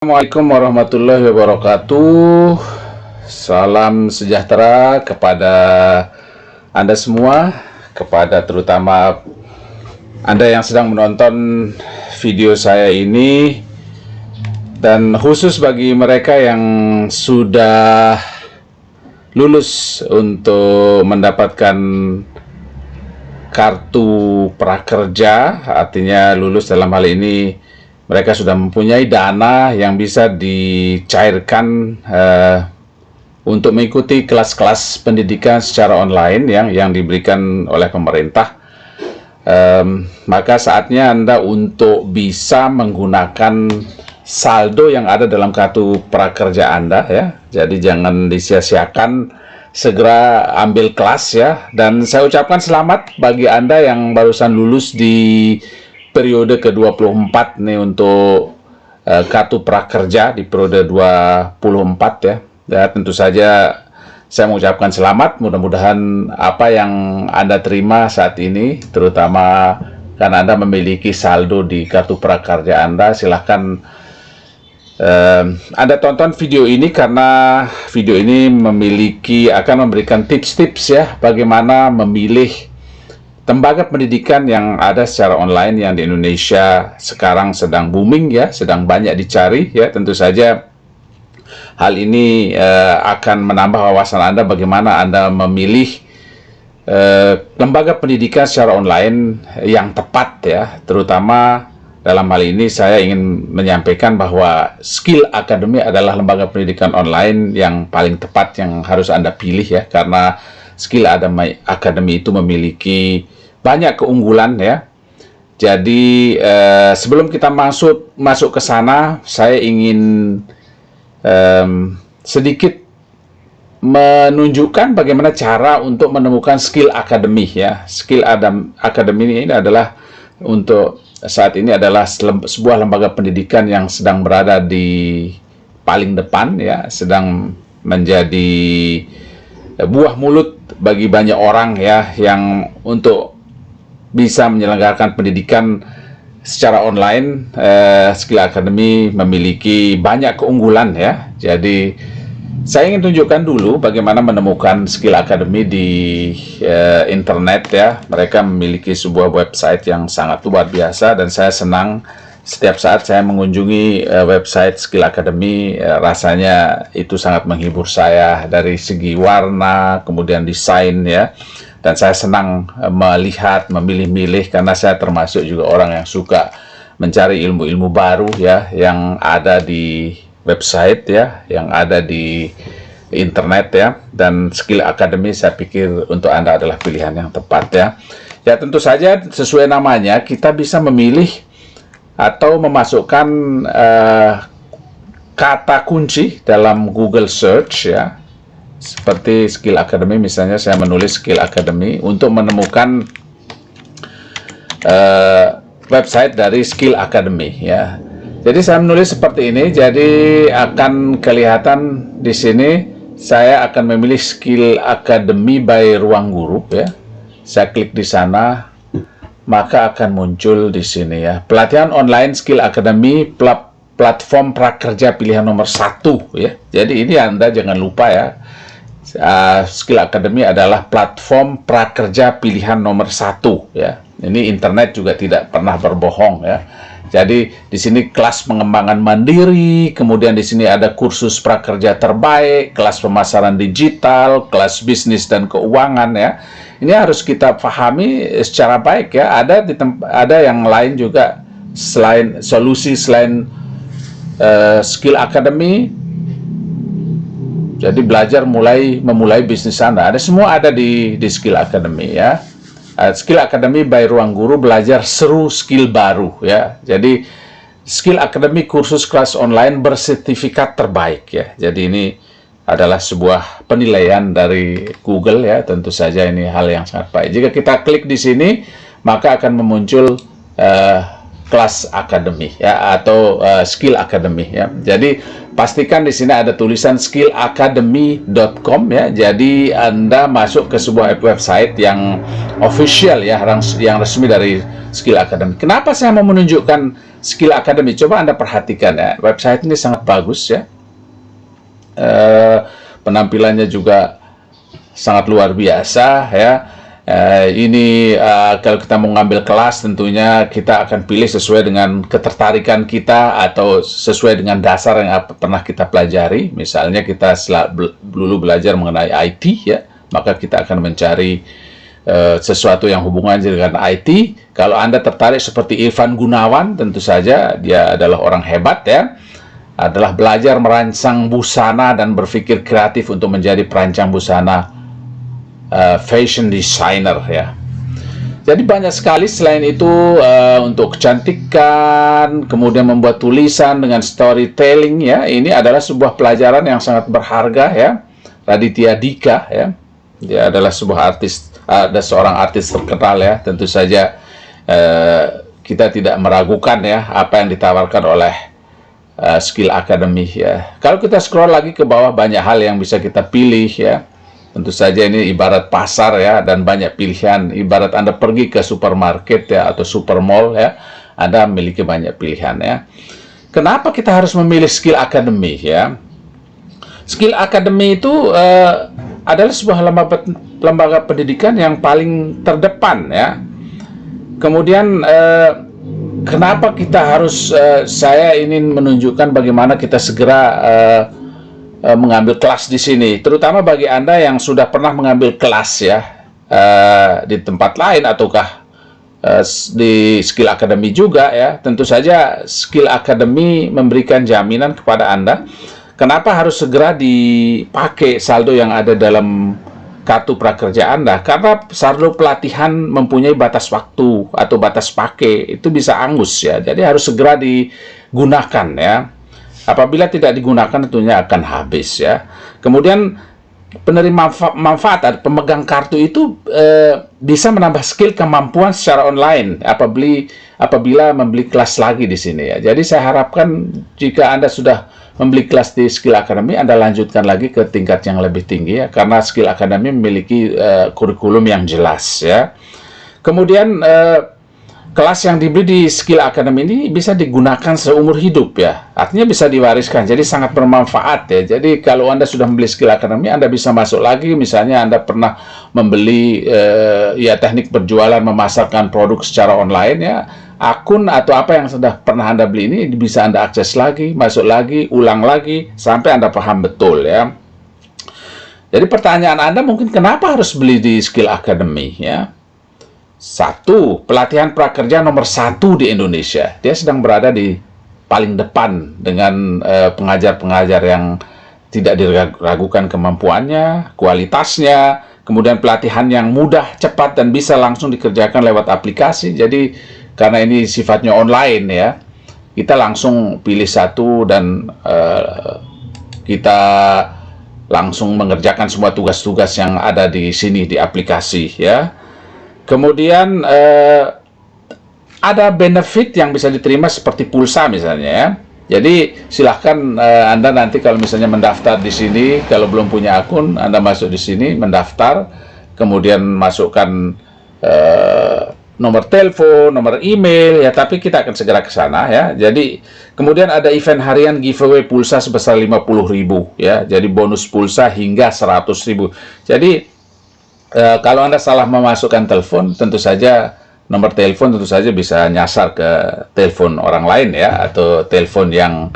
Assalamualaikum warahmatullahi wabarakatuh. Salam sejahtera kepada Anda semua, kepada terutama Anda yang sedang menonton video saya ini, dan khusus bagi mereka yang sudah lulus untuk mendapatkan kartu prakerja, artinya lulus dalam hal ini mereka sudah mempunyai dana yang bisa dicairkan untuk mengikuti kelas-kelas pendidikan secara online yang diberikan oleh pemerintah. Maka saatnya Anda untuk bisa menggunakan saldo yang ada dalam kartu prakerja Anda, ya. Jadi jangan disia-siakan, segera ambil kelas, ya. Dan saya ucapkan selamat bagi Anda yang barusan lulus di periode ke-24 nih untuk kartu prakerja di periode 24, ya. Ya, tentu saja saya mengucapkan selamat. Mudah-mudahan apa yang Anda terima saat ini, terutama karena Anda memiliki saldo di kartu prakerja Anda, silahkan Anda tonton video ini, karena video ini akan memberikan tips-tips, ya, bagaimana memilih lembaga pendidikan yang ada secara online yang di Indonesia sekarang sedang booming, ya, sedang banyak dicari, ya. Tentu saja hal ini akan menambah wawasan Anda bagaimana Anda memilih lembaga pendidikan secara online yang tepat, ya. Terutama dalam hal ini saya ingin menyampaikan bahwa Skill Academy adalah lembaga pendidikan online yang paling tepat yang harus Anda pilih, ya, karena Skill Academy itu memiliki banyak keunggulan, ya. Jadi sebelum kita masuk ke sana, saya ingin sedikit menunjukkan bagaimana cara untuk menemukan Skill Academy, ya. Skill Academy ini adalah untuk saat ini adalah sebuah lembaga pendidikan yang sedang berada di paling depan, ya, sedang menjadi buah mulut bagi banyak orang, ya, yang untuk bisa menyelenggarakan pendidikan secara online. Skill Academy memiliki banyak keunggulan, ya. Jadi saya ingin tunjukkan dulu bagaimana menemukan Skill Academy di internet, ya. Mereka memiliki sebuah website yang sangat luar biasa, dan saya senang setiap saat saya mengunjungi website Skill Academy. Rasanya itu sangat menghibur saya dari segi warna, kemudian desain, ya. Dan saya senang melihat, memilih-milih, karena saya termasuk juga orang yang suka mencari ilmu-ilmu baru, ya, yang ada di website, ya, yang ada di internet, ya. Dan Skill Academy saya pikir untuk Anda adalah pilihan yang tepat, ya. Ya, tentu saja sesuai namanya, kita bisa memilih atau memasukkan kata kunci dalam Google Search, ya. Seperti Skill Academy, misalnya saya menulis Skill Academy untuk menemukan website dari Skill Academy, ya. Jadi saya menulis seperti ini, jadi akan kelihatan di sini saya akan memilih Skill Academy by Ruang Guru, ya. Saya klik di sana, maka akan muncul di sini, ya, pelatihan online Skill Academy, platform prakerja pilihan nomor 1, ya. Jadi ini Anda jangan lupa, ya. Skill Academy adalah platform prakerja pilihan nomor 1, ya. Ini internet juga tidak pernah berbohong, ya. Jadi di sini kelas pengembangan mandiri, kemudian di sini ada kursus prakerja terbaik, kelas pemasaran digital, kelas bisnis dan keuangan, ya. Ini harus kita pahami secara baik, ya. Ada yang lain juga selain Skill Academy. Jadi belajar memulai bisnis Anda. Semua ada di Skill Academy, ya. Skill Academy by Ruang Guru, belajar seru skill baru, ya. Jadi Skill Academy kursus kelas online bersertifikat terbaik, ya. Jadi ini adalah sebuah penilaian dari Google, ya. Tentu saja ini hal yang sangat baik. Jika kita klik di sini, maka akan memuncul kelas Academy, ya, atau Skill Academy, ya. Jadi pastikan di sini ada tulisan skillacademy.com, ya. Jadi Anda masuk ke sebuah website yang official, ya, yang resmi dari Skill Academy. Kenapa saya mau menunjukkan Skill Academy. Coba Anda perhatikan ya, website ini sangat bagus ya. Penampilannya juga sangat luar biasa ya. Ini kalau kita mau ngambil kelas, tentunya kita akan pilih sesuai dengan ketertarikan kita atau sesuai dengan dasar yang pernah kita pelajari. Misalnya kita dulu belajar mengenai IT ya, maka kita akan mencari sesuatu yang hubungannya dengan IT. Kalau Anda tertarik seperti Ivan Gunawan, tentu saja dia adalah orang hebat ya, adalah belajar merancang busana dan berpikir kreatif untuk menjadi perancang busana, fashion designer ya. Jadi banyak sekali selain itu untuk kecantikan, kemudian membuat tulisan dengan storytelling ya. Ini adalah sebuah pelajaran yang sangat berharga ya. Raditya Dika ya, dia adalah sebuah artis, ada seorang artis terkenal ya. Tentu saja kita tidak meragukan ya apa yang ditawarkan oleh Skill Academy ya. Kalau kita scroll lagi ke bawah, banyak hal yang bisa kita pilih ya. Tentu saja ini ibarat pasar ya, dan banyak pilihan. Ibarat Anda pergi ke supermarket ya, atau supermall ya, Anda memiliki banyak pilihan ya. Kenapa kita harus memilih Skill Academy ya? Skill Academy itu adalah sebuah lembaga pendidikan yang paling terdepan ya. Kemudian kenapa kita harus, saya ingin menunjukkan bagaimana kita segera mengambil kelas di sini, terutama bagi Anda yang sudah pernah mengambil kelas ya di tempat lain ataukah di Skill Academy juga ya. Tentu saja Skill Academy memberikan jaminan kepada Anda. Kenapa harus segera dipakai saldo yang ada dalam kartu prakerja Anda? Karena saldo pelatihan mempunyai batas waktu atau batas pakai, itu bisa angus ya. Jadi harus segera digunakan ya. Apabila tidak digunakan tentunya akan habis ya. Kemudian penerima manfaat atau pemegang kartu itu bisa menambah skill kemampuan secara online apabila membeli kelas lagi di sini ya. Jadi saya harapkan jika Anda sudah membeli kelas di Skill Academy, Anda lanjutkan lagi ke tingkat yang lebih tinggi ya, karena Skill Academy memiliki kurikulum yang jelas ya. Kemudian kelas yang diberi di Skill Academy ini bisa digunakan seumur hidup ya. Artinya bisa diwariskan, jadi sangat bermanfaat ya. Jadi kalau Anda sudah membeli Skill Academy, Anda bisa masuk lagi. Misalnya Anda pernah membeli ya teknik berjualan, memasarkan produk secara online ya. Akun atau apa yang sudah pernah Anda beli ini bisa Anda akses lagi, masuk lagi, ulang lagi, sampai Anda paham betul ya. Jadi pertanyaan Anda mungkin kenapa harus beli di Skill Academy ya? Satu, pelatihan prakerja nomor 1 di Indonesia. Dia sedang berada di paling depan dengan pengajar-pengajar yang tidak diragukan kemampuannya, kualitasnya, kemudian pelatihan yang mudah, cepat, dan bisa langsung dikerjakan lewat aplikasi. Jadi, karena ini sifatnya online ya, kita langsung pilih satu dan kita langsung mengerjakan semua tugas-tugas yang ada di sini di aplikasi ya. Kemudian ada benefit yang bisa diterima seperti pulsa misalnya ya. Jadi silahkan Anda nanti kalau misalnya mendaftar di sini, kalau belum punya akun, Anda masuk di sini, mendaftar, kemudian masukkan nomor telepon, nomor email ya, tapi kita akan segera ke sana ya. Jadi kemudian ada event harian giveaway pulsa sebesar 50.000 ya. Jadi bonus pulsa hingga 100.000. Jadi kalau Anda salah memasukkan telepon, tentu saja nomor telepon tentu saja bisa nyasar ke telepon orang lain ya, atau telepon yang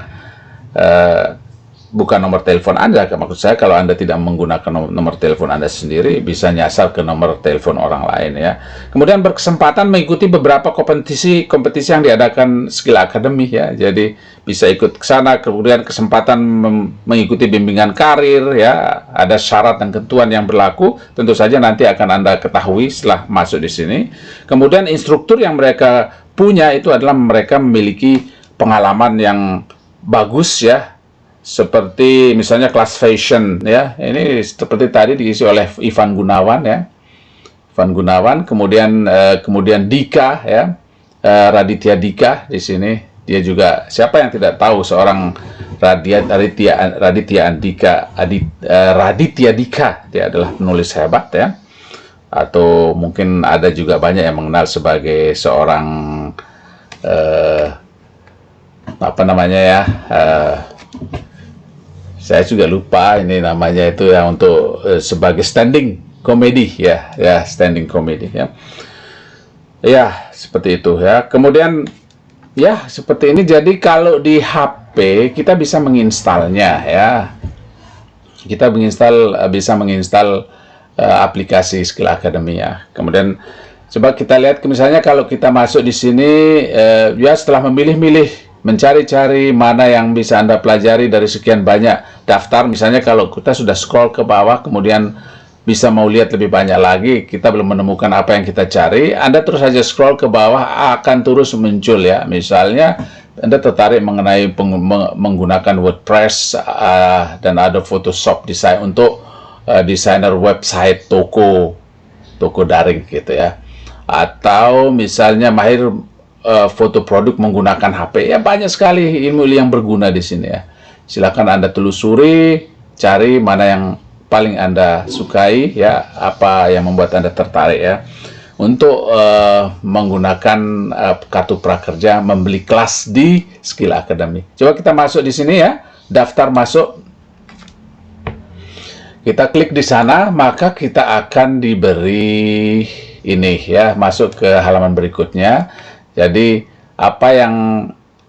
bukan nomor telepon Anda. Maksud saya kalau Anda tidak menggunakan nomor telepon Anda sendiri, bisa nyasar ke nomor telepon orang lain ya. Kemudian berkesempatan mengikuti beberapa kompetisi yang diadakan Skill Academy ya. Jadi bisa ikut ke sana, kemudian kesempatan mengikuti bimbingan karir ya. Ada syarat dan ketentuan yang berlaku, tentu saja nanti akan Anda ketahui setelah masuk di sini. Kemudian instruktur yang mereka punya itu adalah mereka memiliki pengalaman yang bagus ya. Seperti misalnya kelas fashion ya, ini seperti tadi diisi oleh Ivan Gunawan ya, Ivan Gunawan, kemudian Dika ya, Raditya Dika di sini. Dia juga, siapa yang tidak tahu seorang Raditya Dika, dia adalah penulis hebat ya. Atau mungkin ada juga banyak yang mengenal sebagai seorang apa namanya ya, saya juga lupa ini namanya itu ya, untuk sebagai standing comedy ya, standing comedy ya. Ya, seperti itu ya. Kemudian ya, seperti ini. Jadi kalau di HP kita bisa menginstalnya ya. Kita bisa menginstal aplikasi Skill Academy ya. Kemudian coba kita lihat misalnya kalau kita masuk di sini ya, setelah memilih-milih, mencari-cari mana yang bisa Anda pelajari dari sekian banyak daftar. Misalnya kalau kita sudah scroll ke bawah, kemudian bisa mau lihat lebih banyak lagi, kita belum menemukan apa yang kita cari, Anda terus saja scroll ke bawah, akan terus muncul ya. Misalnya Anda tertarik mengenai menggunakan WordPress dan ada Photoshop desain untuk desainer website, toko daring gitu ya. Atau misalnya mahir foto produk menggunakan HP, ya banyak sekali ilmu yang berguna di sini ya. Silakan Anda telusuri, cari mana yang paling Anda sukai ya, apa yang membuat Anda tertarik ya, untuk menggunakan kartu prakerja, membeli kelas di Skill Academy. Coba kita masuk di sini ya, daftar masuk. Kita klik di sana, maka kita akan diberi ini ya, masuk ke halaman berikutnya. Jadi apa yang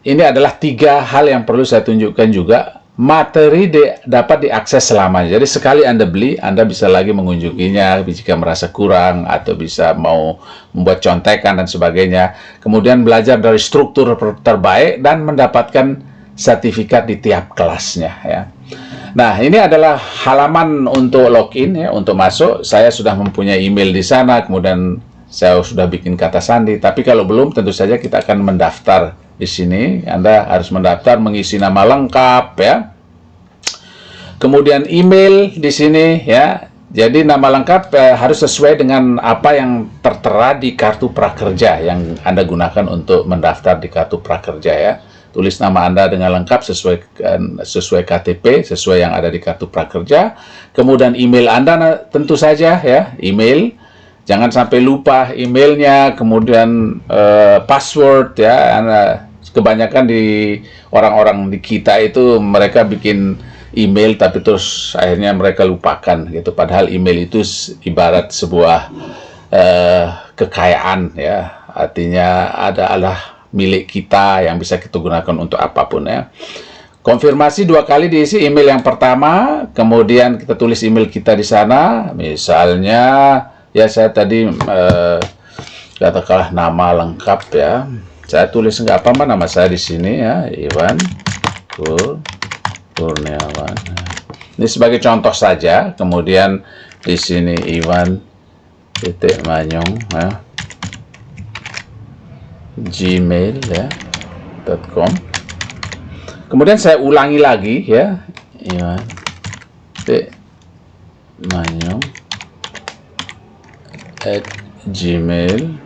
ini adalah 3 hal yang perlu saya tunjukkan juga. Materi dapat diakses selamanya. Jadi sekali Anda beli, Anda bisa lagi mengunjunginya jika merasa kurang, atau bisa mau membuat contekan dan sebagainya. Kemudian belajar dari struktur terbaik dan mendapatkan sertifikat di tiap kelasnya ya. Nah, ini adalah halaman untuk login ya, untuk masuk. Saya sudah mempunyai email di sana, kemudian saya sudah bikin kata sandi. Tapi kalau belum, tentu saja kita akan mendaftar. Di sini Anda harus mendaftar, mengisi nama lengkap ya. Kemudian email di sini ya. Jadi nama lengkap harus sesuai dengan apa yang tertera di kartu prakerja yang Anda gunakan untuk mendaftar di kartu prakerja ya. Tulis nama Anda dengan lengkap sesuai KTP, sesuai yang ada di kartu prakerja. Kemudian email Anda tentu saja ya, email. Jangan sampai lupa emailnya, kemudian password ya. Kebanyakan di orang-orang di kita itu mereka bikin email tapi terus akhirnya mereka lupakan gitu. Padahal email itu ibarat sebuah kekayaan ya. Artinya adalah milik kita yang bisa kita gunakan untuk apapun ya. Konfirmasi 2 kali diisi email yang pertama, kemudian kita tulis email kita di sana. Misalnya ya, saya tadi katakanlah nama lengkap ya. Saya tulis nggak apa-apa nama saya di sini ya, Iwan Kurniawan. Ini sebagai contoh saja. Kemudian di sini Iwan Manyong ya, gmail ya .com. Kemudian saya ulangi lagi ya, Iwan Manyong @gmail.com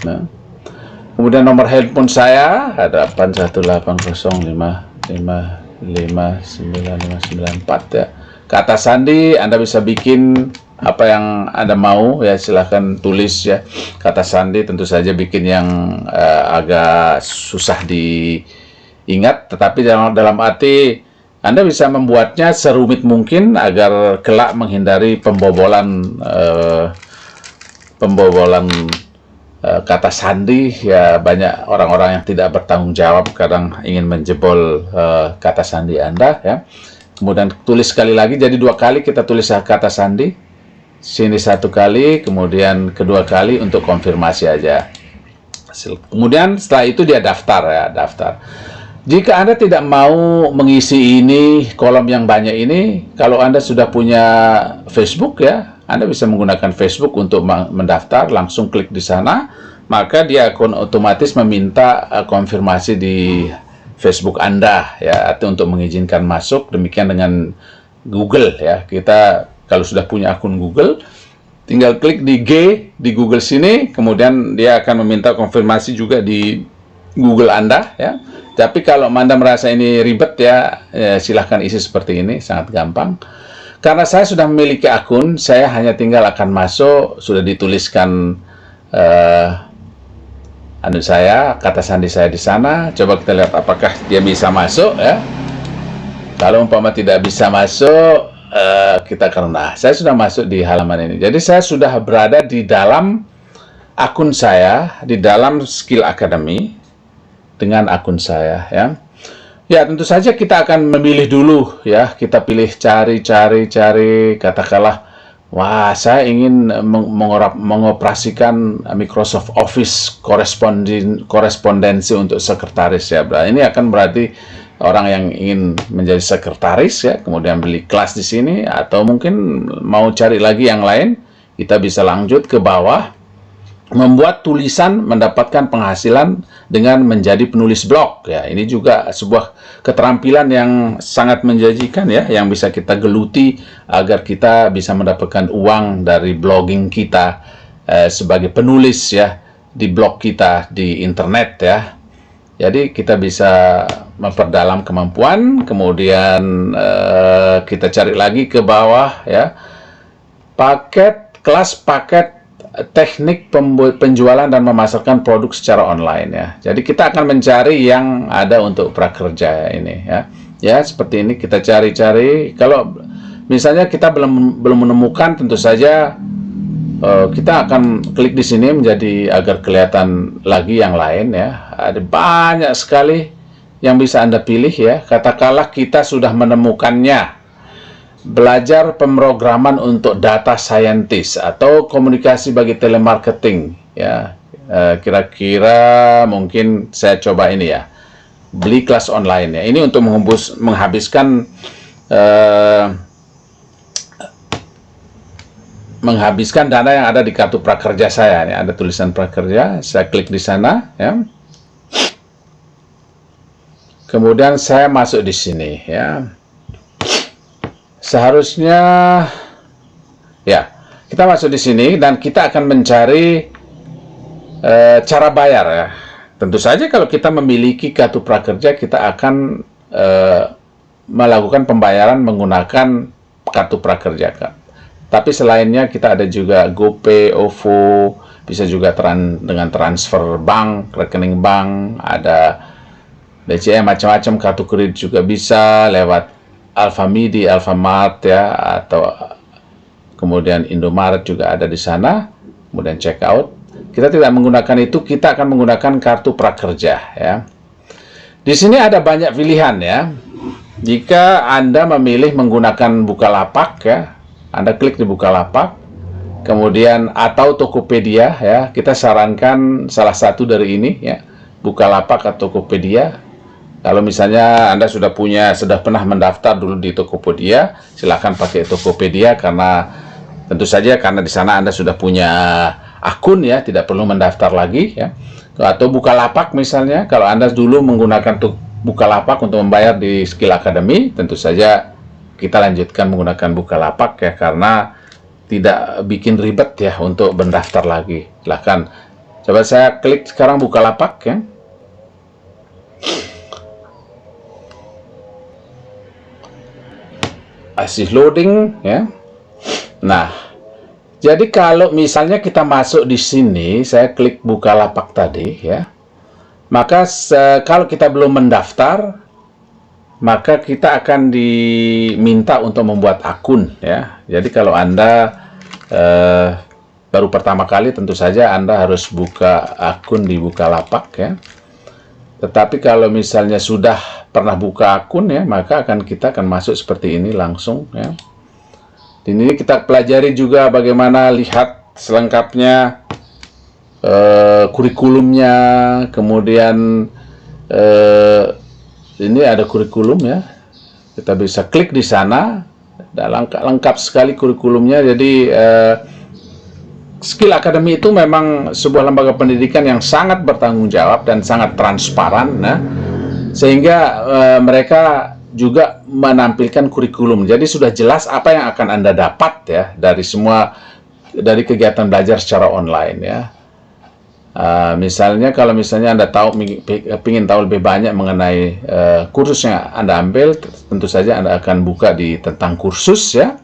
ya. Kemudian nomor handphone saya ada 81805555994 ya. Kata sandi Anda bisa bikin apa yang Anda mau ya, silahkan tulis ya. Kata sandi tentu saja bikin yang agak susah diingat, tetapi dalam arti Anda bisa membuatnya serumit mungkin agar kelak menghindari pembobolan kata sandi ya. Banyak orang-orang yang tidak bertanggung jawab kadang ingin menjebol kata sandi Anda ya. Kemudian tulis sekali lagi, jadi 2 kali kita tulis kata sandi. Sini 1 kali, kemudian kedua kali untuk konfirmasi aja. Kemudian setelah itu dia daftar ya, daftar. Jika Anda tidak mau mengisi ini, kolom yang banyak ini, kalau Anda sudah punya Facebook ya, Anda bisa menggunakan Facebook untuk mendaftar, langsung klik di sana, maka dia akan otomatis meminta konfirmasi di Facebook Anda ya, atau untuk mengizinkan masuk. Demikian dengan Google ya. Kita kalau sudah punya akun Google, tinggal klik di G di Google sini, kemudian dia akan meminta konfirmasi juga di Google Anda ya. Tapi kalau Anda merasa ini ribet ya, silahkan isi seperti ini, sangat gampang. Karena saya sudah memiliki akun, saya hanya tinggal akan masuk, sudah dituliskan kata sandi saya di sana. Coba kita lihat apakah dia bisa masuk ya. Kalau umpama tidak bisa masuk, kita karena saya sudah masuk di halaman ini. Jadi saya sudah berada di dalam akun saya, di dalam Skill Academy dengan akun saya ya. Ya, tentu saja kita akan memilih dulu ya. Kita pilih cari, katakanlah, wah, saya ingin mengoperasikan Microsoft Office korespondensi untuk sekretaris ya. Ini akan berarti orang yang ingin menjadi sekretaris ya, kemudian beli kelas di sini, atau mungkin mau cari lagi yang lain, kita bisa lanjut ke bawah, membuat tulisan, mendapatkan penghasilan dengan menjadi penulis blog ya. Ini juga sebuah keterampilan yang sangat menjanjikan ya, yang bisa kita geluti agar kita bisa mendapatkan uang dari blogging kita sebagai penulis ya di blog kita di internet ya. Jadi kita bisa memperdalam kemampuan, kemudian kita cari lagi ke bawah ya, kelas paket teknik penjualan dan memasarkan produk secara online ya. Jadi kita akan mencari yang ada untuk prakerja ini ya. Ya, seperti ini kita cari-cari. Kalau misalnya kita belum menemukan, tentu saja kita akan klik di sini menjadi agar kelihatan lagi yang lain ya. Ada banyak sekali yang bisa Anda pilih ya. Katakanlah kita sudah menemukannya. Belajar pemrograman untuk data scientist atau komunikasi bagi telemarketing ya. Kira-kira mungkin saya coba ini ya, beli kelas online ya. Ini untuk menghabiskan dana yang ada di kartu prakerja saya. Ini ada tulisan prakerja, saya klik di sana ya. Kemudian saya masuk di sini ya. Seharusnya ya, kita masuk di sini dan kita akan mencari cara bayar ya. Tentu saja kalau kita memiliki kartu prakerja, kita akan melakukan pembayaran menggunakan kartu prakerja kan. Tapi selainnya kita ada juga GoPay, OVO, bisa juga dengan transfer bank, rekening bank, ada BCA, macam-macam, kartu kredit juga bisa lewat Alfamidi, Alfamart ya, atau kemudian Indomaret juga ada di sana. Kemudian check out. Kita tidak menggunakan itu, kita akan menggunakan kartu prakerja ya. Di sini ada banyak pilihan ya. Jika Anda memilih menggunakan Bukalapak ya, Anda klik di Bukalapak. Kemudian atau Tokopedia ya, kita sarankan salah satu dari ini ya, Bukalapak atau Tokopedia. Kalau misalnya Anda sudah pernah mendaftar dulu di Tokopedia, silakan pakai Tokopedia karena tentu saja karena di sana Anda sudah punya akun ya, tidak perlu mendaftar lagi ya. Atau Bukalapak misalnya, kalau Anda dulu menggunakan Bukalapak untuk membayar di Skill Academy, tentu saja kita lanjutkan menggunakan Bukalapak ya, karena tidak bikin ribet ya untuk mendaftar lagi. Silakan. Coba saya klik sekarang Bukalapak ya. Masih loading ya. Nah, jadi kalau misalnya kita masuk di sini, saya klik Bukalapak tadi ya, maka kalau kita belum mendaftar, maka kita akan diminta untuk membuat akun ya. Jadi kalau Anda baru pertama kali, tentu saja Anda harus buka akun di Bukalapak ya. Tetapi kalau misalnya sudah pernah buka akun ya, maka kita akan masuk seperti ini langsung ya. Ini kita pelajari juga bagaimana lihat selengkapnya kurikulumnya, kemudian ini ada kurikulum ya. Kita bisa klik di sana, lengkap sekali kurikulumnya. Jadi Skill Academy itu memang sebuah lembaga pendidikan yang sangat bertanggung jawab dan sangat transparan, nah, sehingga mereka juga menampilkan kurikulum. Jadi sudah jelas apa yang akan Anda dapat ya dari kegiatan belajar secara online ya. Misalnya kalau misalnya Anda ingin tahu lebih banyak mengenai kursus yang Anda ambil, tentu saja Anda akan buka di tentang kursus ya.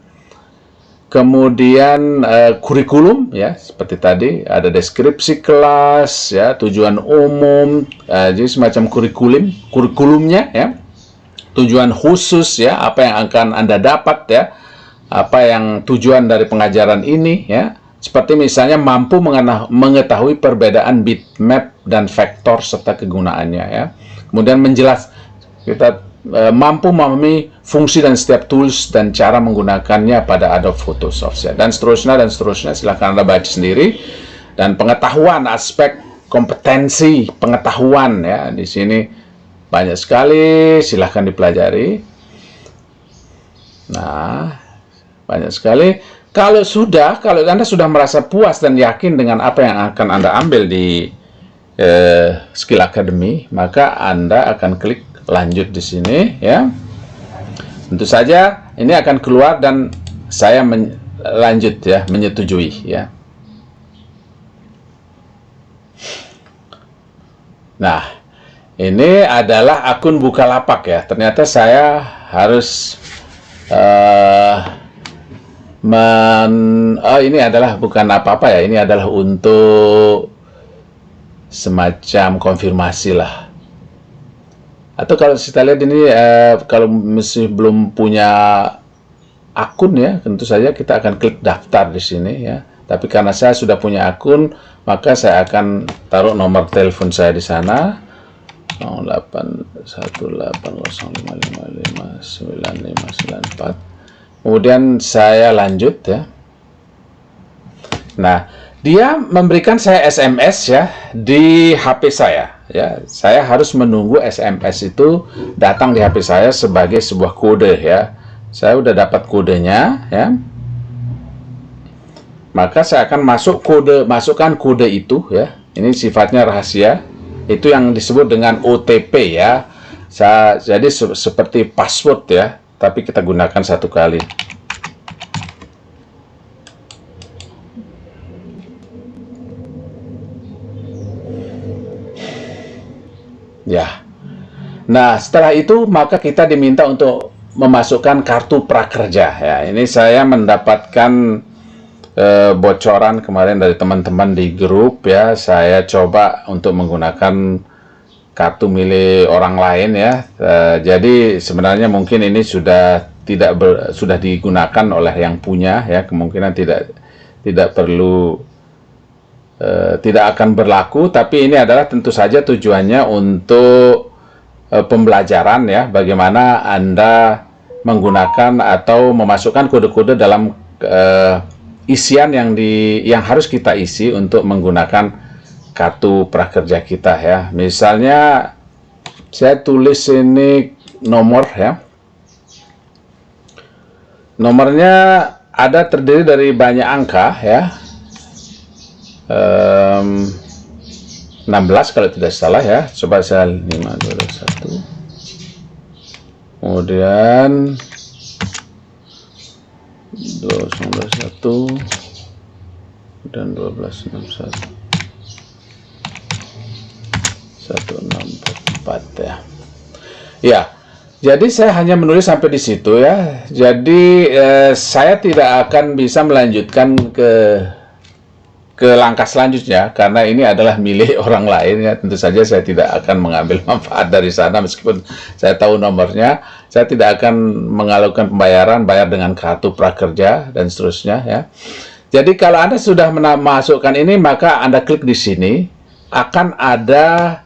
Kemudian kurikulum ya, seperti tadi ada deskripsi kelas ya, tujuan umum, jadi semacam kurikulumnya ya, tujuan khusus ya, apa yang akan Anda dapat ya, apa yang tujuan dari pengajaran ini ya, seperti misalnya mampu mengetahui perbedaan bitmap dan vektor serta kegunaannya ya. Kemudian kita mampu memahami fungsi dan setiap tools dan cara menggunakannya pada Adobe Photoshop ya, dan seterusnya, silahkan Anda baca sendiri. Dan pengetahuan, aspek kompetensi pengetahuan ya, di sini banyak sekali, silahkan dipelajari. Nah, banyak sekali. Kalau Anda sudah merasa puas dan yakin dengan apa yang akan Anda ambil di Skill Academy, maka Anda akan klik lanjut di sini ya. Tentu saja ini akan keluar dan saya lanjut ya, menyetujui ya. Nah, ini adalah akun Bukalapak ya. Ternyata saya harus ini adalah bukan apa-apa ya. Ini adalah untuk semacam konfirmasi lah. Atau kalau kita lihat ini, kalau masih belum punya akun ya, tentu saja kita akan klik daftar di sini ya. Tapi karena saya sudah punya akun, maka saya akan taruh nomor telepon saya di sana, 081055595594. Kemudian saya lanjut ya. Nah, dia memberikan saya SMS ya di HP saya. Ya, saya harus menunggu SMS itu datang di HP saya sebagai sebuah kode ya. Saya udah dapat kodenya ya. Maka saya akan masukkan kode itu ya. Ini sifatnya rahasia. Itu yang disebut dengan OTP ya. Jadi seperti password ya, tapi kita gunakan satu kali. Ya. Nah, setelah itu maka kita diminta untuk memasukkan kartu prakerja ya. Ini saya mendapatkan bocoran kemarin dari teman-teman di grup ya. Saya coba untuk menggunakan kartu milik orang lain ya. Jadi sebenarnya mungkin ini sudah digunakan oleh yang punya ya. Kemungkinan tidak akan berlaku, tapi ini adalah tentu saja tujuannya untuk pembelajaran ya, bagaimana Anda menggunakan atau memasukkan kode-kode dalam isian yang harus kita isi untuk menggunakan kartu prakerja kita ya. Misalnya saya tulis ini nomor ya. Nomornya ada terdiri dari banyak angka ya. 16 kalau tidak salah ya. Coba saya 521. Kemudian 291 dan 1261 1644 ya. Ya. Jadi saya hanya menulis sampai di situ ya. Jadi saya tidak akan bisa melanjutkan ke langkah selanjutnya karena ini adalah milik orang lain ya. Tentu saja saya tidak akan mengambil manfaat dari sana meskipun saya tahu nomornya. Saya tidak akan mengalihkan pembayaran, bayar dengan kartu prakerja dan seterusnya ya. Jadi kalau Anda sudah memasukkan ini, maka Anda klik di sini, akan ada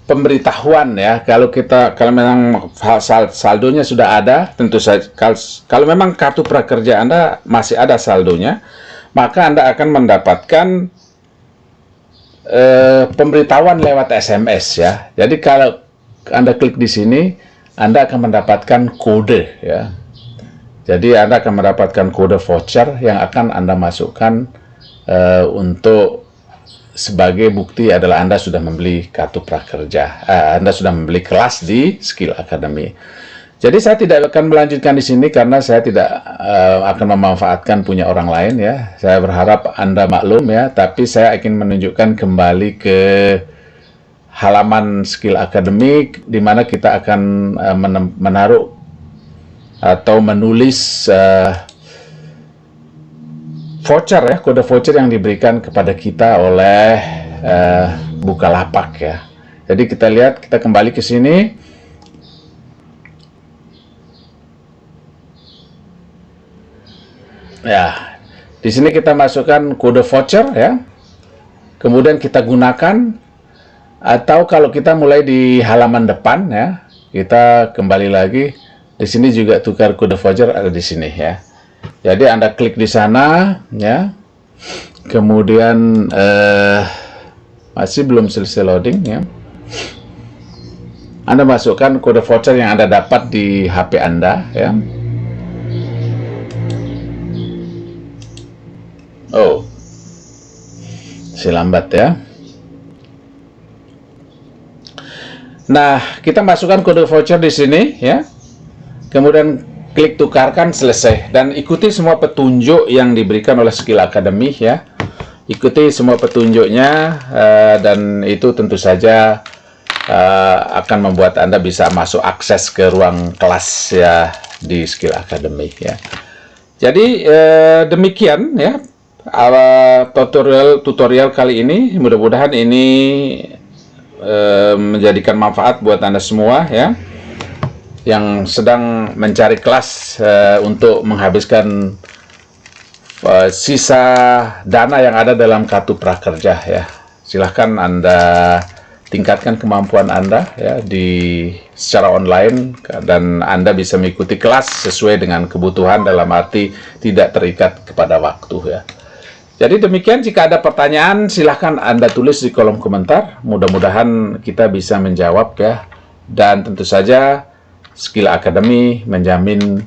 pemberitahuan ya. Kalau memang saldonya sudah ada, tentu saja kalau memang kartu prakerja Anda masih ada saldonya, maka Anda akan mendapatkan pemberitahuan lewat SMS ya. Jadi kalau Anda klik di sini, Anda akan mendapatkan kode ya. Jadi Anda akan mendapatkan kode voucher yang akan Anda masukkan untuk sebagai bukti adalah Anda sudah membeli kartu prakerja. Anda sudah membeli kelas di Skill Academy. Jadi saya tidak akan melanjutkan di sini karena saya tidak akan memanfaatkan punya orang lain ya. Saya berharap Anda maklum ya, tapi saya ingin menunjukkan kembali ke halaman Skill Academy di mana kita akan menaruh atau menulis voucher ya, kode voucher yang diberikan kepada kita oleh Bukalapak ya. Jadi kita lihat, kita kembali ke sini. Ya, di sini kita masukkan kode voucher ya. Kemudian kita gunakan, atau kalau kita mulai di halaman depan ya, kita kembali lagi. Di sini juga tukar kode voucher ada di sini ya. Jadi Anda klik di sana ya. Kemudian masih belum selesai loading ya. Anda masukkan kode voucher yang Anda dapat di HP Anda ya. Oh, masih lambat ya. Nah, kita masukkan kode voucher di sini ya. Kemudian klik tukarkan, selesai, dan ikuti semua petunjuk yang diberikan oleh Skill Academy ya. Ikuti semua petunjuknya dan itu tentu saja akan membuat Anda bisa masuk akses ke ruang kelas ya di Skill Academy ya. Jadi demikian ya tutorial kali ini. Mudah-mudahan ini menjadikan manfaat buat Anda semua ya, yang sedang mencari kelas untuk menghabiskan sisa dana yang ada dalam kartu prakerja ya. Silahkan Anda tingkatkan kemampuan Anda ya secara online, dan Anda bisa mengikuti kelas sesuai dengan kebutuhan, dalam arti tidak terikat kepada waktu ya. Jadi demikian, jika ada pertanyaan silahkan Anda tulis di kolom komentar. Mudah-mudahan kita bisa menjawab ya. Dan tentu saja Skill Academy menjamin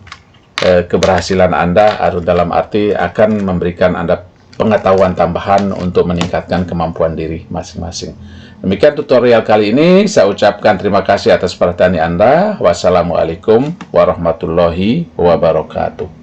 keberhasilan Anda, dalam arti akan memberikan Anda pengetahuan tambahan untuk meningkatkan kemampuan diri masing-masing. Demikian tutorial kali ini. Saya ucapkan terima kasih atas perhatian Anda. Wassalamualaikum warahmatullahi wabarakatuh.